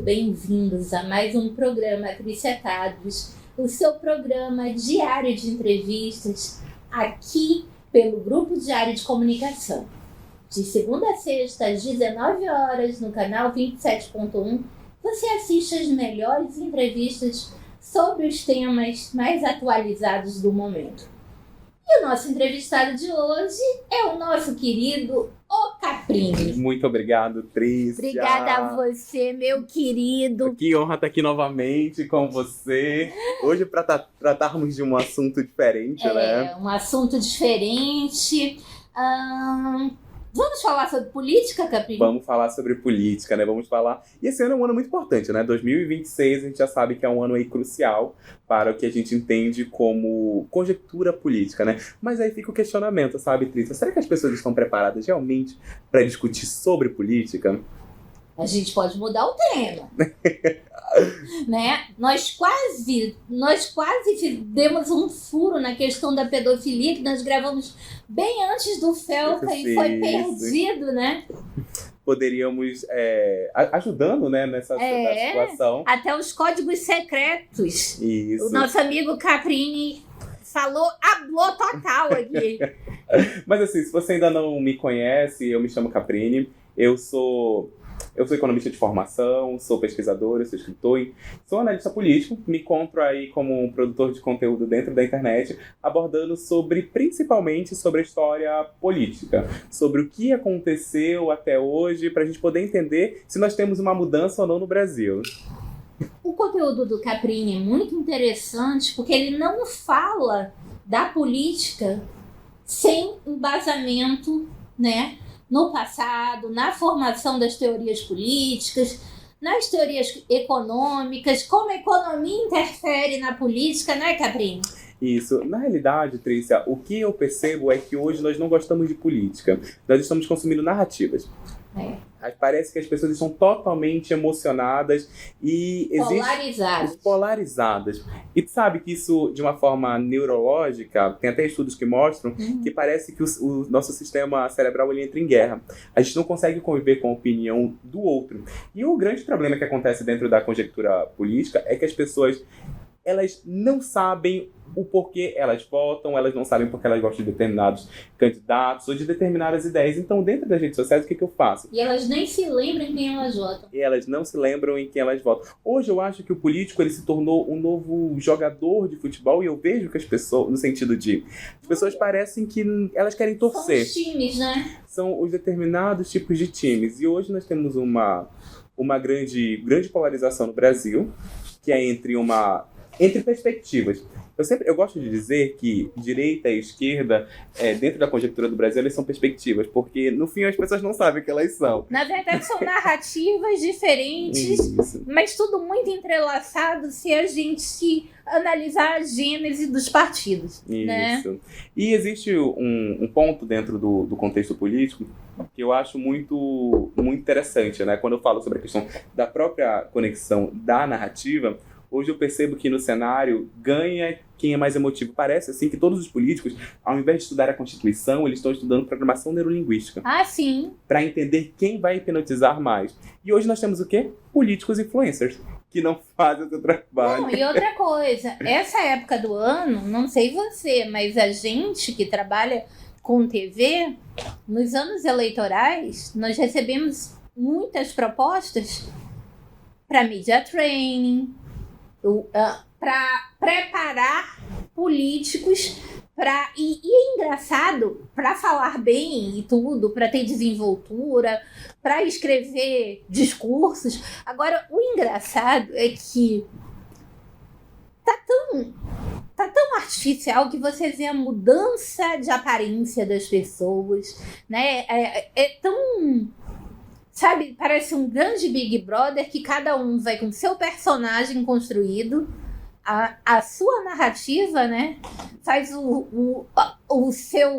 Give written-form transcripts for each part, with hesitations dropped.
bem-vindos a mais um programa Tricetados, o seu programa diário de entrevistas, aqui pelo Grupo Diário de Comunicação. De segunda a sexta, às 19 horas, no canal 27.1, você assiste as melhores entrevistas sobre os temas mais atualizados do momento. E o nosso entrevistado de hoje é o nosso querido O Caprini. Muito obrigado, Trícia. Obrigada a você, meu querido. Que honra estar aqui novamente com você. Hoje para tratarmos de um assunto diferente, né? Um assunto diferente. Vamos falar sobre política, Caprini? Vamos falar sobre política, né? Vamos falar... E esse ano é um ano muito importante, né? 2026, a gente já sabe que é um ano aí crucial para o que a gente entende como conjectura política, né? Mas aí fica o questionamento, sabe, Trícia? Será que as pessoas estão preparadas realmente para discutir sobre política? A gente pode mudar o tema. Né? Nós quase demos um furo na questão da pedofilia, que nós gravamos bem antes do Felca e foi perdido, né? Poderíamos, ajudando, né, nessa situação. Até os códigos secretos. Isso. O nosso amigo Caprini hablou total aqui. Mas assim, se você ainda não me conhece, eu me chamo Caprini, eu sou economista de formação, sou pesquisador, sou escritor, sou analista político, me encontro aí como um produtor de conteúdo dentro da internet, abordando principalmente sobre a história política, sobre o que aconteceu até hoje, para a gente poder entender se nós temos uma mudança ou não no Brasil. O conteúdo do Caprini é muito interessante porque ele não fala da política sem embasamento, né? No passado, na formação das teorias políticas, nas teorias econômicas, como a economia interfere na política, né, Caprini? Isso. Na realidade, Trícia, o que eu percebo é que hoje nós não gostamos de política. Nós estamos consumindo narrativas. Parece que as pessoas estão totalmente emocionadas e polarizadas. E tu sabe que isso, de uma forma neurológica, tem até estudos que mostram que parece que o nosso sistema cerebral ele entra em guerra. A gente não consegue conviver com a opinião do outro. E o grande problema que acontece dentro da conjectura política é que as pessoas elas não sabem o porquê elas votam, elas não sabem porque elas gostam de determinados candidatos ou de determinadas ideias. Então, dentro das redes sociais, o que eu faço? E elas nem se lembram em quem elas votam. E elas não se lembram em quem elas votam. Hoje, eu acho que o político ele se tornou um novo jogador de futebol e eu vejo que as pessoas, no sentido de... As pessoas parecem que elas querem torcer. São os times, né? São os determinados tipos de times. E hoje nós temos uma grande polarização no Brasil, que é entre perspectivas. Eu gosto de dizer que direita e esquerda, dentro da conjectura do Brasil, elas são perspectivas, porque no fim as pessoas não sabem o que elas são. Na verdade, são narrativas diferentes, mas tudo muito entrelaçado se a gente analisar a gênese dos partidos. Isso. Né? E existe um ponto dentro do contexto político que eu acho muito, muito interessante, né? Quando eu falo sobre a questão da própria conexão da narrativa. Hoje eu percebo que no cenário ganha quem é mais emotivo. Parece assim que todos os políticos, ao invés de estudar a Constituição, eles estão estudando programação neurolinguística. Ah, sim. Para entender quem vai hipnotizar mais. E hoje nós temos o quê? Políticos influencers, que não fazem o seu trabalho. Não, e outra coisa, essa época do ano, não sei você, mas a gente que trabalha com TV, nos anos eleitorais, nós recebemos muitas propostas para media training, para preparar políticos e é engraçado, para falar bem e tudo, para ter desenvoltura, para escrever discursos. Agora, o engraçado é que tá tão artificial que você vê a mudança de aparência das pessoas, né? É tão... Sabe, parece um grande Big Brother que cada um vai com seu personagem construído, a sua narrativa, né? Faz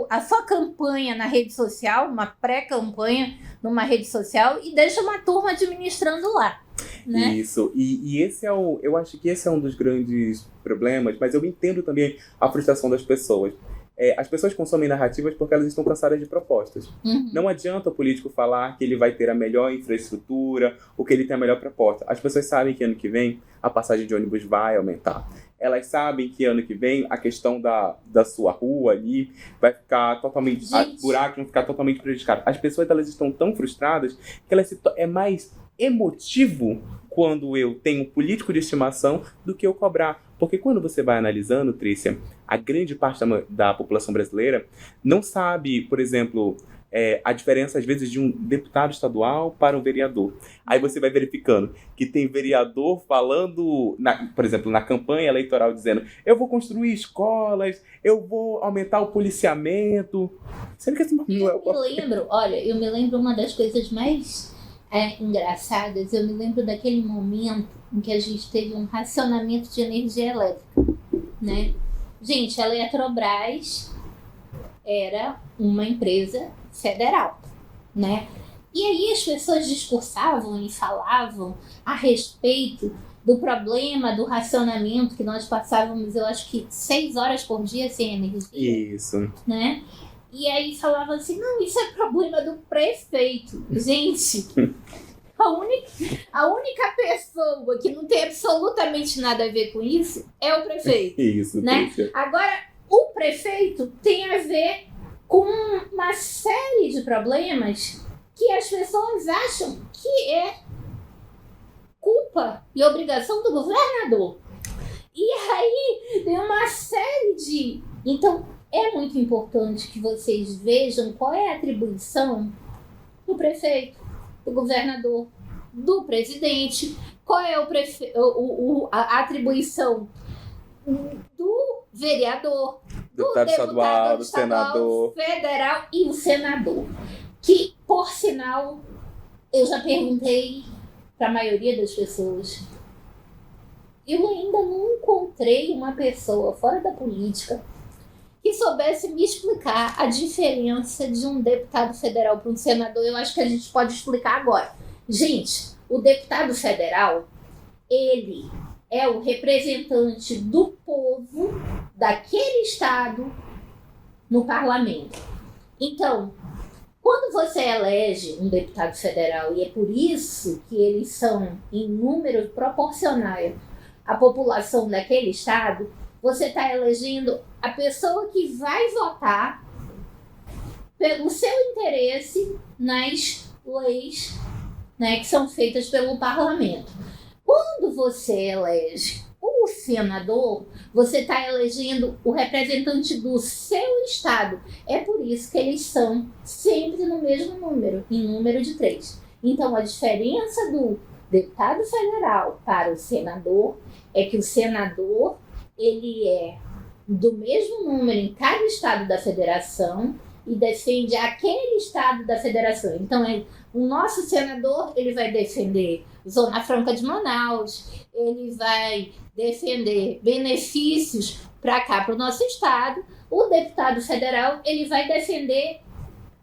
a sua campanha na rede social, uma pré-campanha numa rede social e deixa uma turma administrando lá. Né? Isso, e esse eu acho que esse é um dos grandes problemas, mas eu entendo também a frustração das pessoas. as pessoas consomem narrativas porque elas estão cansadas de propostas. Não adianta o político falar que ele vai ter a melhor infraestrutura ou que ele tem a melhor proposta. As pessoas sabem que ano que vem a passagem de ônibus vai aumentar. Elas sabem que ano que vem a questão da sua rua ali vai ficar totalmente... buracos vão ficar totalmente prejudicados. As pessoas elas estão tão frustradas que é mais emotivo quando eu tenho um político de estimação do que eu cobrar. Porque quando você vai analisando, Trícia, a grande parte da população brasileira não sabe, por exemplo... a diferença, às vezes, de um deputado estadual para um vereador. Aí você vai verificando que tem vereador falando, por exemplo, na campanha eleitoral, dizendo eu vou construir escolas, eu vou aumentar o policiamento. Sendo que assim, não é eu me lembro uma das coisas mais engraçadas, eu me lembro daquele momento em que a gente teve um racionamento de energia elétrica, né? Gente, a Eletrobras era uma empresa federal, né? E aí as pessoas discursavam e falavam a respeito do problema do racionamento que nós passávamos, eu acho que 6 horas por dia sem energia. Isso. Né? E aí falavam assim, não, isso é problema do prefeito. Gente, a única pessoa que não tem absolutamente nada a ver com isso é o prefeito. Isso, né? Agora, o prefeito tem a ver com uma série de problemas que as pessoas acham que é culpa e obrigação do governador. E aí tem uma série de... Então, é muito importante que vocês vejam qual é a atribuição do prefeito, do governador, do presidente, qual é a atribuição do vereador, do deputado estadual, do senador, federal e o senador. Que, por sinal, eu já perguntei para a maioria das pessoas. Eu ainda não encontrei uma pessoa fora da política que soubesse me explicar a diferença de um deputado federal para um senador. Eu acho que a gente pode explicar agora. Gente, o deputado federal, ele é o representante do povo daquele estado no parlamento. Então, quando você elege um deputado federal, e é por isso que eles são em número proporcional à população daquele estado, você está elegendo a pessoa que vai votar pelo seu interesse nas leis, né, que são feitas pelo parlamento. Quando você elege o senador, você está elegendo o representante do seu estado. É por isso que eles são sempre no mesmo número, em número de 3. Então, a diferença do deputado federal para o senador é que o senador ele é do mesmo número em cada estado da federação e defende aquele estado da federação. Então, o nosso senador ele vai defender Zona Franca de Manaus, ele vai defender benefícios para cá, para o nosso estado. O deputado federal ele vai defender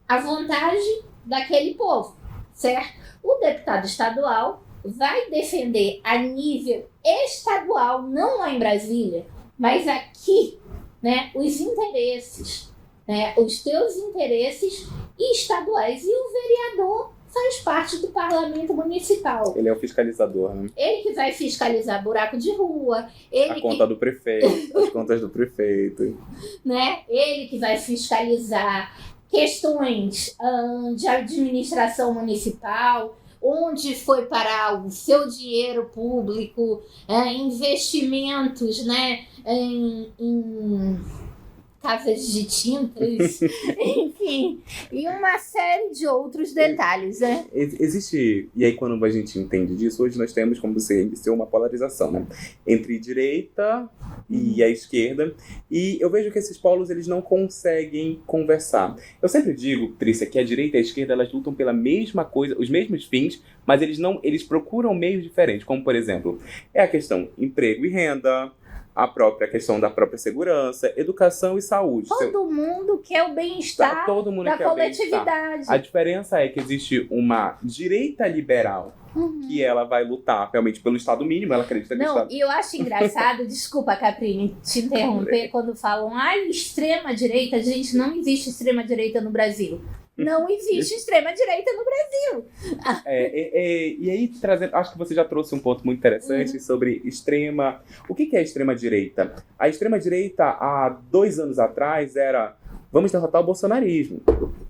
a vantagem daquele povo, certo? O deputado estadual vai defender a nível estadual, não lá em Brasília, mas aqui, né, os interesses, né, os teus interesses estaduais. E o vereador faz parte do parlamento municipal. Ele é o fiscalizador, né? Ele que vai fiscalizar buraco de rua. A conta do prefeito, as contas do prefeito. Né? Ele que vai fiscalizar questões de administração municipal, onde foi parar o seu dinheiro público, investimentos, né, em casas de tintas, enfim, e uma série de outros detalhes, né? Existe, e aí quando a gente entende disso, hoje nós temos, como você disse, uma polarização, né? Entre direita e a esquerda, e eu vejo que esses polos, eles não conseguem conversar. Eu sempre digo, Trícia, que a direita e a esquerda, elas lutam pela mesma coisa, os mesmos fins, mas eles procuram meios diferentes, como, por exemplo, é a questão emprego e renda, a própria questão da própria segurança, educação e saúde. Todo mundo quer o bem-estar da coletividade. A diferença é que existe uma direita liberal que ela vai lutar realmente pelo Estado mínimo, ela acredita que o Estado... E eu acho engraçado, desculpa, Caprine, te interromper, quando falam, extrema-direita, gente, não existe extrema-direita no Brasil. Não existe extrema-direita no Brasil. E aí, acho que você já trouxe um ponto muito interessante sobre extrema... O que é extrema-direita? A extrema-direita, há 2 anos atrás, era vamos derrotar o bolsonarismo.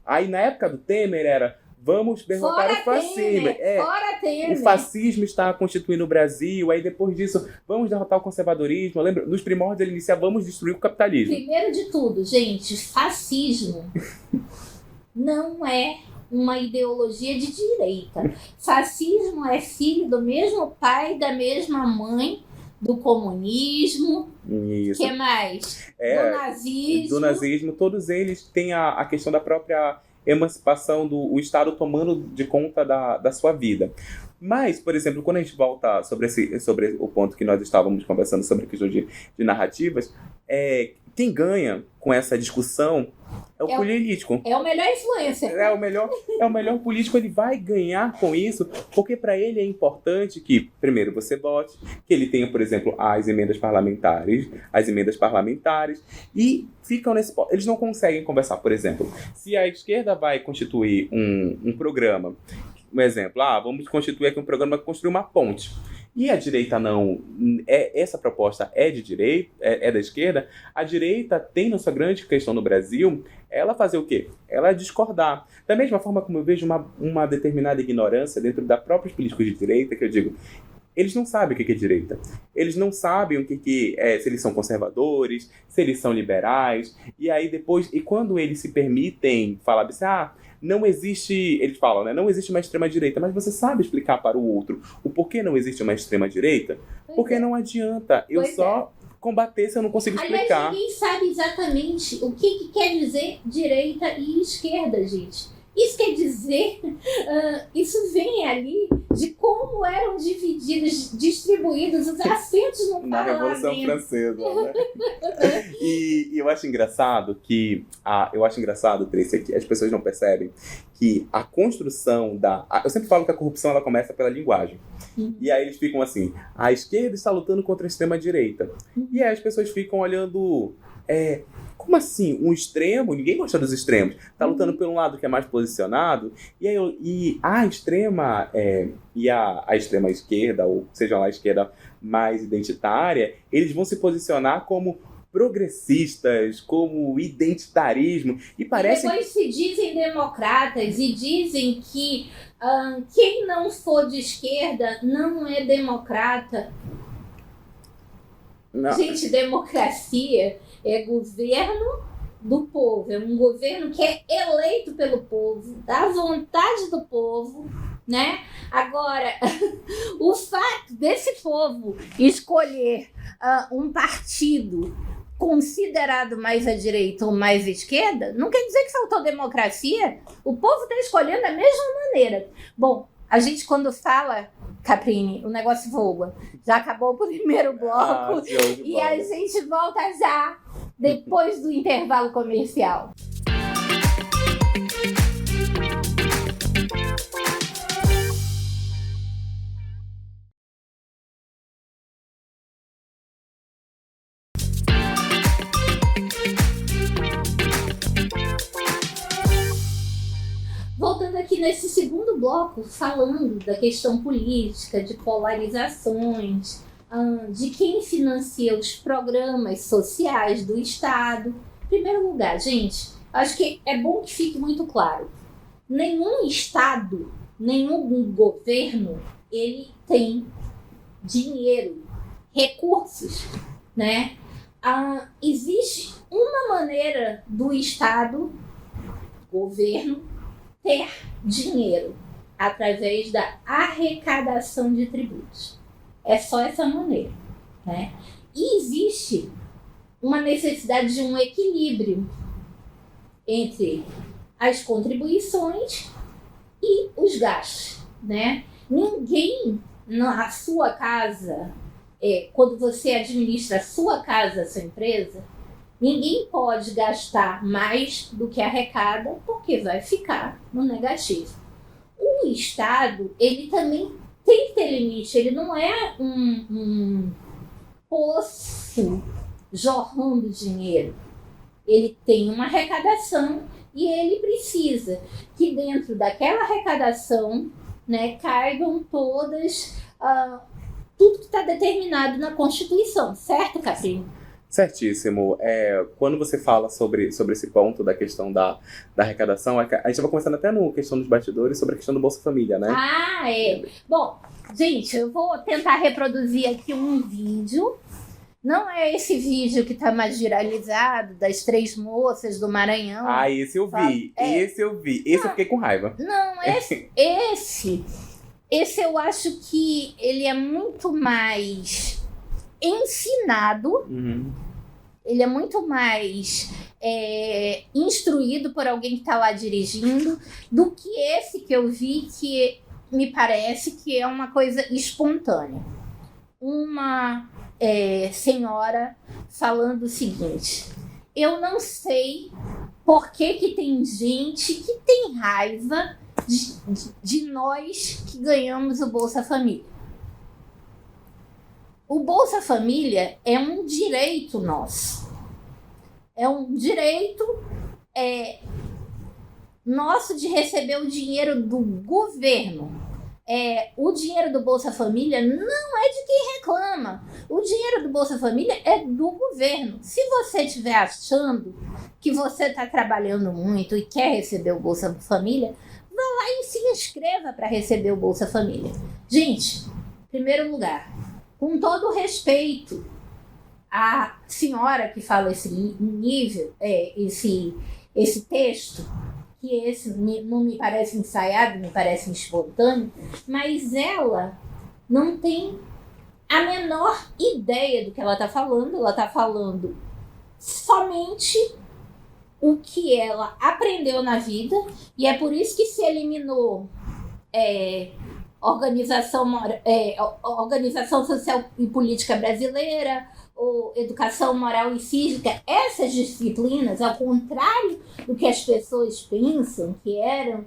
Aí, na época do Temer, era vamos derrotar o fascismo. Fora Temer. O fascismo está constituindo o Brasil. Aí, depois disso, vamos derrotar o conservadorismo. Lembra? Nos primórdios, ele inicia, vamos destruir o capitalismo. Primeiro de tudo, gente, fascismo... não é uma ideologia de direita. Fascismo é filho do mesmo pai, da mesma mãe, do comunismo. Isso. O que mais? Do nazismo. Do nazismo. Todos eles têm a questão da própria emancipação do Estado tomando de conta da sua vida. Mas, por exemplo, quando a gente volta sobre o ponto que nós estávamos conversando sobre a questão de narrativas, quem ganha com essa discussão é o político. É o melhor influencer. É o melhor político, ele vai ganhar com isso, porque para ele é importante que, primeiro, você vote, que ele tenha, por exemplo, as emendas parlamentares, e ficam nesse ponto. Eles não conseguem conversar, por exemplo, se a esquerda vai constituir um programa, um exemplo, vamos constituir aqui um programa para construir uma ponte. E a direita não... essa proposta é de direita, é da esquerda. A direita tem, na sua grande questão no Brasil, ela fazer o quê? Ela discordar. Da mesma forma como eu vejo uma determinada ignorância dentro da próprios políticos de direita, que eu digo, eles não sabem o que é direita. Eles não sabem o que é, se eles são conservadores, se eles são liberais. E aí depois, e quando eles se permitem falar assim, não existe, eles falam, né? Não existe uma extrema-direita, mas você sabe explicar para o outro o porquê não existe uma extrema-direita? Porque não adianta eu só combater se eu não consigo explicar. Aliás, ninguém sabe exatamente o que quer dizer direita e esquerda, gente. Isso quer dizer, isso vem ali de como eram distribuídos os assentos no na parlamento. Revolução Francesa, né? E eu acho engraçado Tracy, que as pessoas não percebem que a construção eu sempre falo que a corrupção ela começa pela linguagem. E aí eles ficam assim, a esquerda está lutando contra a extrema-direita. E aí as pessoas ficam olhando... como assim? Um extremo? Ninguém gosta dos extremos. Tá lutando por um lado que é mais posicionado. E a extrema a extrema esquerda, ou seja lá a esquerda mais identitária, eles vão se posicionar como progressistas, como identitarismo. E parece... E depois se dizem democratas e dizem que quem não for de esquerda não é democrata. Não. Gente, democracia é governo do povo, é um governo que é eleito pelo povo, da vontade do povo, né? Agora, o fato desse povo escolher um partido considerado mais à direita ou mais à esquerda, não quer dizer que faltou democracia. O povo está escolhendo da mesma maneira. Bom, a gente quando fala, Caprine, o negócio voa. Já acabou o primeiro bloco e a gente volta já depois do intervalo comercial. Voltando aqui nesse segundo bloco, falando da questão política, de polarizações, de quem financia os programas sociais do Estado. Em primeiro lugar, gente, acho que é bom que fique muito claro. Nenhum Estado, nenhum governo, ele tem dinheiro, recursos, né? Existe uma maneira do Estado, governo, ter dinheiro através da arrecadação de tributos. É só essa maneira, né? E existe uma necessidade de um equilíbrio entre as contribuições e os gastos, né? Ninguém na sua casa quando você administra a sua casa, a sua empresa, ninguém pode gastar mais do que arrecada, porque vai ficar no negativo. O Estado, ele também tem que ter limite, ele não é um poço jorrando dinheiro. Ele tem uma arrecadação e ele precisa que dentro daquela arrecadação, né, caibam todas, tudo que está determinado na Constituição, certo, Caprim? Certíssimo. Quando você fala sobre esse ponto da questão da arrecadação, a gente estava conversando até no questão dos bastidores sobre a questão do Bolsa Família, né? Bom, gente, eu vou tentar reproduzir aqui um vídeo. Não é esse vídeo que está mais viralizado, das 3 moças do Maranhão. Esse eu vi. Esse eu vi. Esse eu fiquei com raiva. Não, esse eu acho que ele é muito mais ensinado. Uhum. Ele é muito mais instruído por alguém que está lá dirigindo do que esse que eu vi, que me parece que é uma coisa espontânea. Uma senhora falando o seguinte: eu não sei por que tem gente que tem raiva de nós que ganhamos o Bolsa Família. O Bolsa Família é um direito nosso. É um direito nosso de receber o dinheiro do governo. O dinheiro do Bolsa Família não é de quem reclama. O dinheiro do Bolsa Família é do governo. Se você estiver achando que você está trabalhando muito e quer receber o Bolsa Família, vá lá e se inscreva para receber o Bolsa Família. Gente, em primeiro lugar, com todo respeito à senhora que fala esse nível, esse texto, que esse não me parece ensaiado, me parece espontâneo, mas ela não tem a menor ideia do que ela está falando. Ela está falando somente o que ela aprendeu na vida, e é por isso que se eliminou organização social e política brasileira, ou educação moral e cívica. Essas disciplinas, ao contrário do que as pessoas pensam que era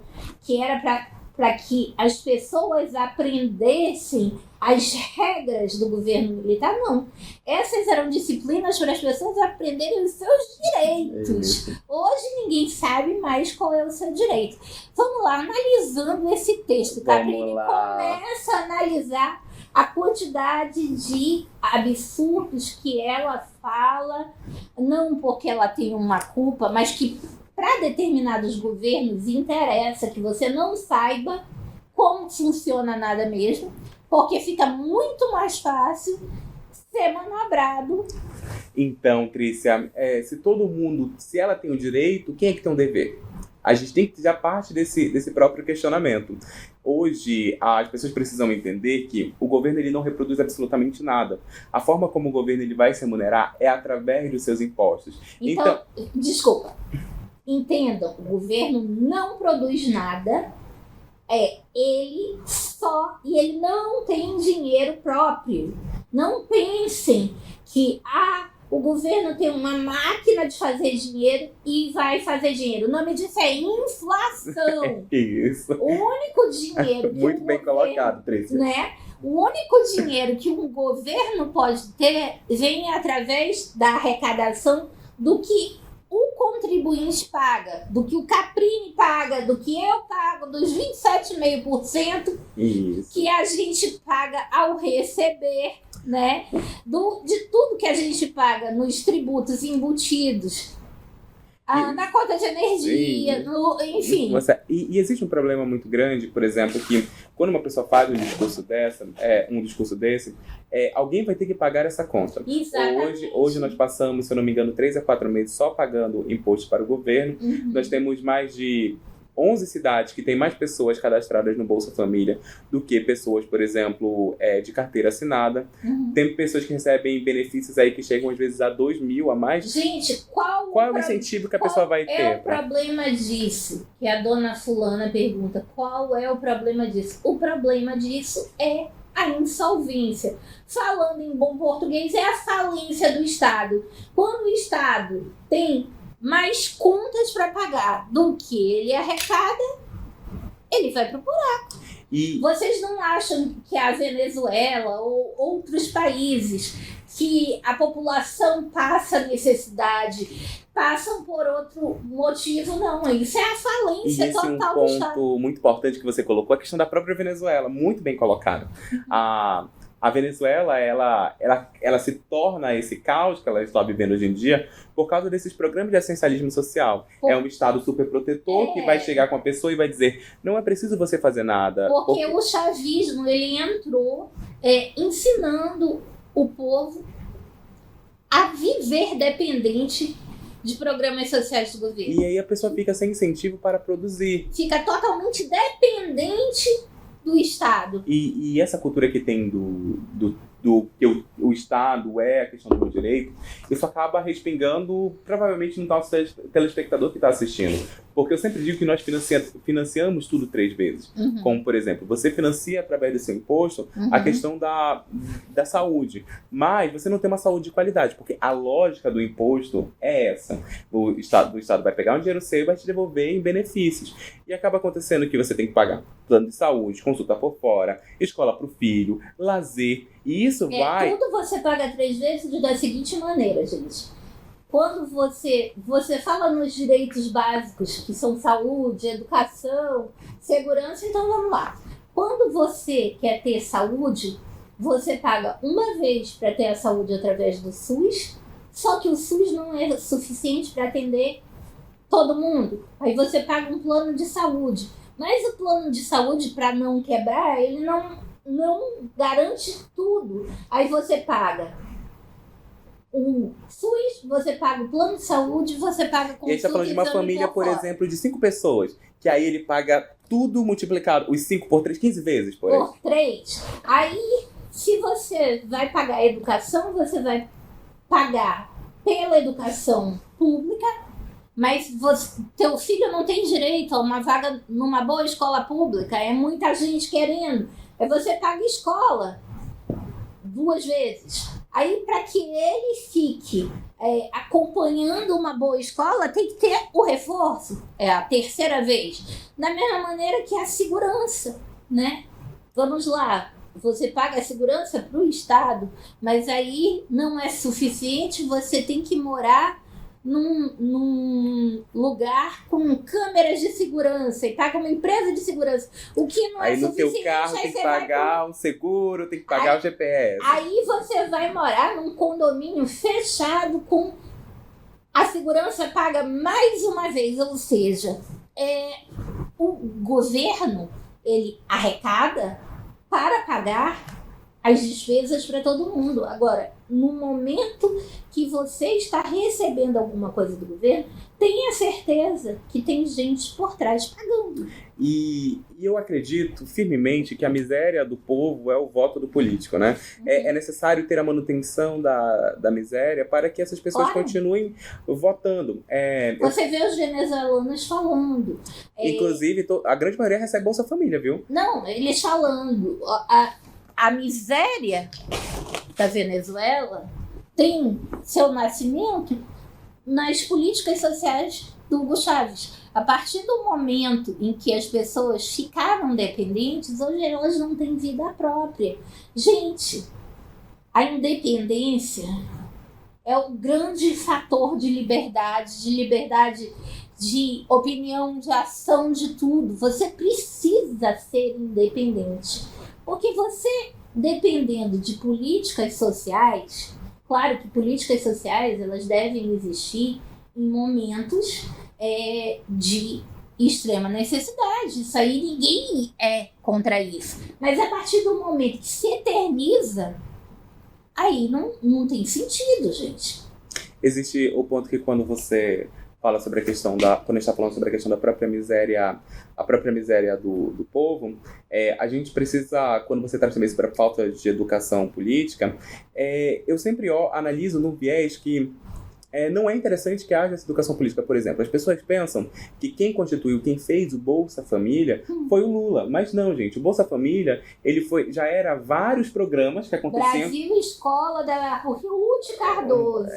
para que as pessoas aprendessem as regras do governo militar, não. Essas eram disciplinas para as pessoas aprenderem os seus direitos. Hoje ninguém sabe mais qual é o seu direito. Vamos lá, analisando esse texto, Caprini, começa a analisar a quantidade de absurdos que ela fala, não porque ela tem uma culpa, mas que para determinados governos interessa que você não saiba como funciona nada mesmo, porque fica muito mais fácil ser manobrado. Então, Trícia, se ela tem o direito, quem é que tem o dever? A gente tem que já parte desse próprio questionamento. Hoje, as pessoas precisam entender que o governo ele não reproduz absolutamente nada. A forma como o governo ele vai se remunerar é através dos seus impostos. Então, desculpa. Entendam, o governo não produz nada, ele não tem dinheiro próprio. Não pensem que o governo tem uma máquina de fazer dinheiro e vai fazer dinheiro. O nome disso é inflação. Isso. O único dinheiro que muito bem colocado, Trícia. Né? O único dinheiro que um governo pode ter vem através da arrecadação do que o contribuinte paga, do que o Caprini paga, do que eu pago, dos 27,5% que a gente paga ao receber, né? De tudo que a gente paga nos tributos embutidos, na conta de energia, enfim. E existe um problema muito grande, por exemplo, que quando uma pessoa faz um discurso desse, alguém vai ter que pagar essa conta. Exatamente. Hoje nós passamos, se eu não me engano, 3 a 4 meses só pagando imposto para o governo. Uhum. Nós temos mais de 11 cidades que têm mais pessoas cadastradas no Bolsa Família do que pessoas, por exemplo, de carteira assinada. Uhum. Tem pessoas que recebem benefícios aí que chegam às vezes a 2 mil a mais. Gente, qual é o incentivo que a pessoa vai ter? Qual é o problema disso? Que a dona fulana pergunta, qual é o problema disso? O problema disso é a insolvência. Falando em bom português, é a falência do Estado. Quando o Estado tem mais contas para pagar do que ele arrecada, ele vai pro buraco. Vocês não acham que a Venezuela ou outros países que a população passa necessidade, passam por outro motivo? Não, isso é a falência total do Estado. E esse é um ponto muito importante que você colocou, a questão da própria Venezuela, muito bem colocado. A Venezuela, ela se torna esse caos que ela está vivendo hoje em dia por causa desses programas de assistencialismo social. É um Estado super protetor que vai chegar com a pessoa e vai dizer, não é preciso você fazer nada. Porque o chavismo, ele entrou ensinando o povo a viver dependente de programas sociais do governo. E aí a pessoa fica sem incentivo para produzir. Fica totalmente dependente do Estado. E essa cultura que tem do que o Estado é a questão do direito, isso acaba respingando provavelmente no nosso telespectador que está assistindo. Porque eu sempre digo que nós financiamos tudo 3 vezes. Como, por exemplo, você financia através do seu imposto a questão da saúde. Mas você não tem uma saúde de qualidade, porque a lógica do imposto é essa. O Estado vai pegar um dinheiro seu e vai te devolver em benefícios. E acaba acontecendo que você tem que pagar plano de saúde, consulta por fora, escola para o filho, lazer. E isso vai... Tudo você paga 3 vezes da seguinte maneira, gente. Quando você fala nos direitos básicos, que são saúde, educação, segurança, então vamos lá. Quando você quer ter saúde, você paga uma vez para ter a saúde através do SUS, só que o SUS não é suficiente para atender todo mundo. Aí você paga um plano de saúde. Mas o plano de saúde, para não quebrar, ele não garante tudo. Aí você paga o SUS, você paga o plano de saúde, você paga com E a gente está falando de uma família, por exemplo, de 5 pessoas, que aí ele paga tudo multiplicado, os 5 por 3, 15 vezes, por 3. Aí, se você vai pagar a educação, você vai pagar pela educação pública, mas teu filho não tem direito a uma vaga numa boa escola pública, é muita gente querendo. Aí você paga escola 2 vezes. Aí, para que ele fique acompanhando uma boa escola, tem que ter o reforço. É a 3ª vez. Da mesma maneira que a segurança, né? Vamos lá. Você paga a segurança para o Estado, mas aí não é suficiente, você tem que morar num lugar com câmeras de segurança e paga uma empresa de segurança, o que não é suficiente. Aí no teu carro tem que pagar um seguro, tem que pagar o GPS. Aí você vai morar num condomínio fechado com a segurança paga mais uma vez, ou seja, o governo, ele arrecada para pagar as despesas para todo mundo. Agora, no momento que você está recebendo alguma coisa do governo, tenha certeza que tem gente por trás pagando. E eu acredito firmemente que a miséria do povo é o voto do político, né? É necessário ter a manutenção da miséria para que essas pessoas continuem votando. Você vê os venezuelanos falando. Inclusive, a grande maioria recebe Bolsa Família, viu? Não, eles falando. A miséria da Venezuela tem seu nascimento nas políticas sociais do Hugo Chávez. A partir do momento em que as pessoas ficaram dependentes, hoje elas não têm vida própria. Gente, a independência é o grande fator de liberdade de opinião, de ação, de tudo. Você precisa ser independente. Porque você, dependendo de políticas sociais, claro que políticas sociais elas devem existir em momentos de extrema necessidade. Isso aí ninguém é contra isso. Mas a partir do momento que se eterniza, aí não tem sentido, gente. Existe o ponto que quando você fala sobre a questão quando a gente está falando sobre a questão da própria miséria, a própria miséria do povo, a gente precisa, quando você traz também sobre a falta de educação política, eu sempre analiso no viés que não é interessante que haja essa educação política, por exemplo. As pessoas pensam que quem fez o Bolsa Família foi o Lula. Mas não, gente. O Bolsa Família, já era vários programas que aconteciam. Brasil Escola da Ruth Cardoso.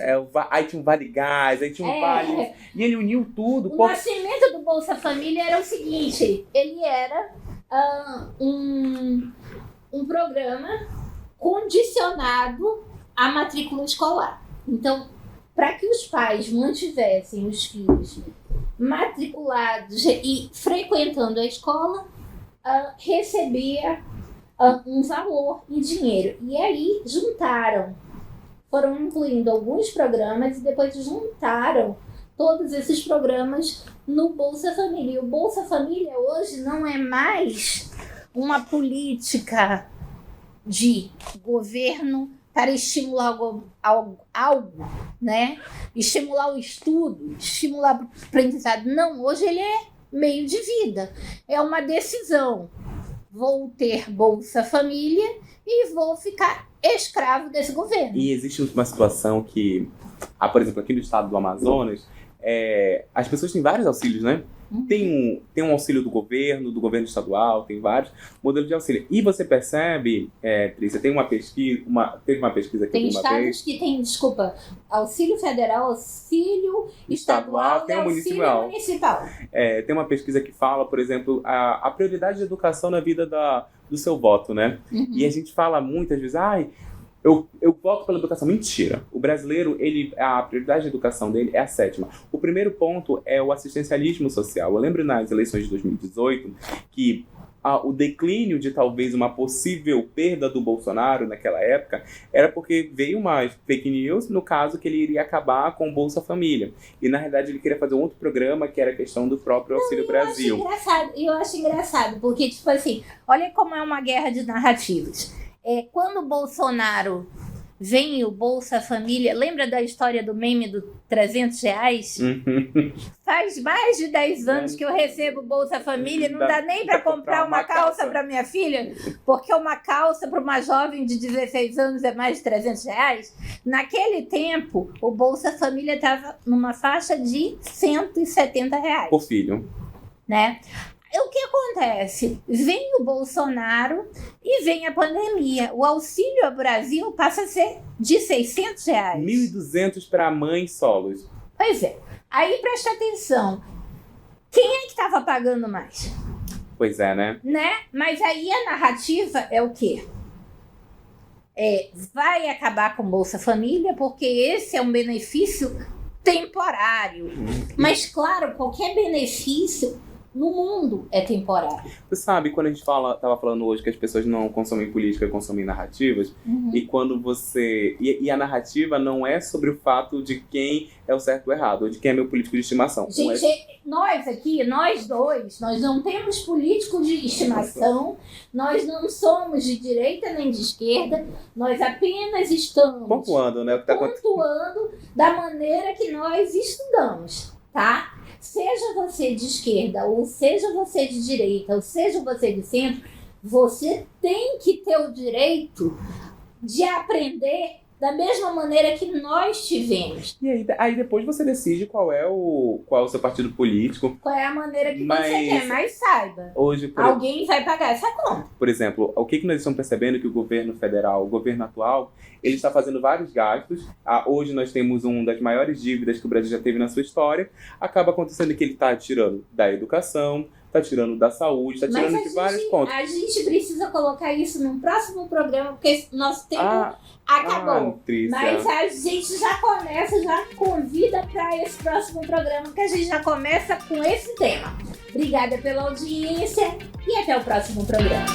Aí tinha um Vale Gás, aí tinha um Vale... E ele uniu tudo. O nascimento do Bolsa Família era o seguinte, ele era um programa condicionado à matrícula escolar. Então, para que os pais mantivessem os filhos matriculados e frequentando a escola, recebia um valor em dinheiro. E aí foram incluindo alguns programas e depois juntaram todos esses programas no Bolsa Família. E o Bolsa Família hoje não é mais uma política de governo para estimular algo, né? Estimular o estudo, estimular o aprendizado. Não, hoje ele é meio de vida. É uma decisão. Vou ter Bolsa Família e vou ficar escravo desse governo. E existe uma situação que, por exemplo, aqui no estado do Amazonas, as pessoas têm vários auxílios, né? Tem um auxílio do governo estadual, tem vários modelos de auxílio. E você percebe, Trícia, teve uma pesquisa aqui tem estados que tem, auxílio federal, auxílio estadual tem e auxílio municipal. Tem uma pesquisa que fala, por exemplo, a prioridade de educação na vida do seu voto, né? E a gente fala muitas vezes, eu voto pela educação. Mentira. O brasileiro, a prioridade de educação dele é a 7ª. O primeiro ponto é o assistencialismo social. Eu lembro nas eleições de 2018 que o declínio de talvez uma possível perda do Bolsonaro naquela época era porque veio uma fake news, no caso que ele iria acabar com o Bolsa Família. E na realidade ele queria fazer um outro programa que era a questão do próprio Auxílio Brasil. Eu acho engraçado, porque tipo assim, olha como é uma guerra de narrativas. Quando o Bolsonaro vem o Bolsa Família, lembra da história do meme do R$300? Faz mais de 10 anos que eu recebo Bolsa Família, não dá nem para comprar uma calça para minha filha, porque uma calça para uma jovem de 16 anos é mais de R$300. Naquele tempo, o Bolsa Família estava numa faixa de R$170. Por filho. Né? O que acontece? Vem o Bolsonaro e vem a pandemia. O Auxílio ao Brasil passa a ser de R$600. R$1.200 para mães solos. Pois é. Aí presta atenção. Quem é que estava pagando mais? Pois é, né? Mas aí a narrativa é o quê? Vai acabar com Bolsa Família porque esse é um benefício temporário. Mas, claro, qualquer benefício no mundo é temporário. Você sabe, quando a gente tava falando hoje que as pessoas não consomem política, consomem narrativas, e quando você... E a narrativa não é sobre o fato de quem é o certo ou errado, ou de quem é meu político de estimação. Gente, nós dois, nós não temos político de estimação, nós não somos de direita nem de esquerda, nós apenas estamos pontuando, né? Pontuando da maneira que nós estudamos, tá? Seja você de esquerda, ou seja você de direita, ou seja você de centro, você tem que ter o direito de aprender da mesma maneira que nós tivemos. E aí depois você decide qual é o seu partido político. Qual é a maneira que você quer, mas saiba. Hoje, alguém vai pagar essa conta. Por exemplo, o que nós estamos percebendo que o governo federal, o governo atual, ele está fazendo vários gastos. Hoje nós temos uma das maiores dívidas que o Brasil já teve na sua história. Acaba acontecendo que ele está tirando da educação, está tirando da saúde, está tirando de vários pontos. A gente precisa colocar isso num próximo programa, porque nosso tempo acabou. Mas a gente já convida para esse próximo programa, que a gente já começa com esse tema. Obrigada pela audiência e até o próximo programa.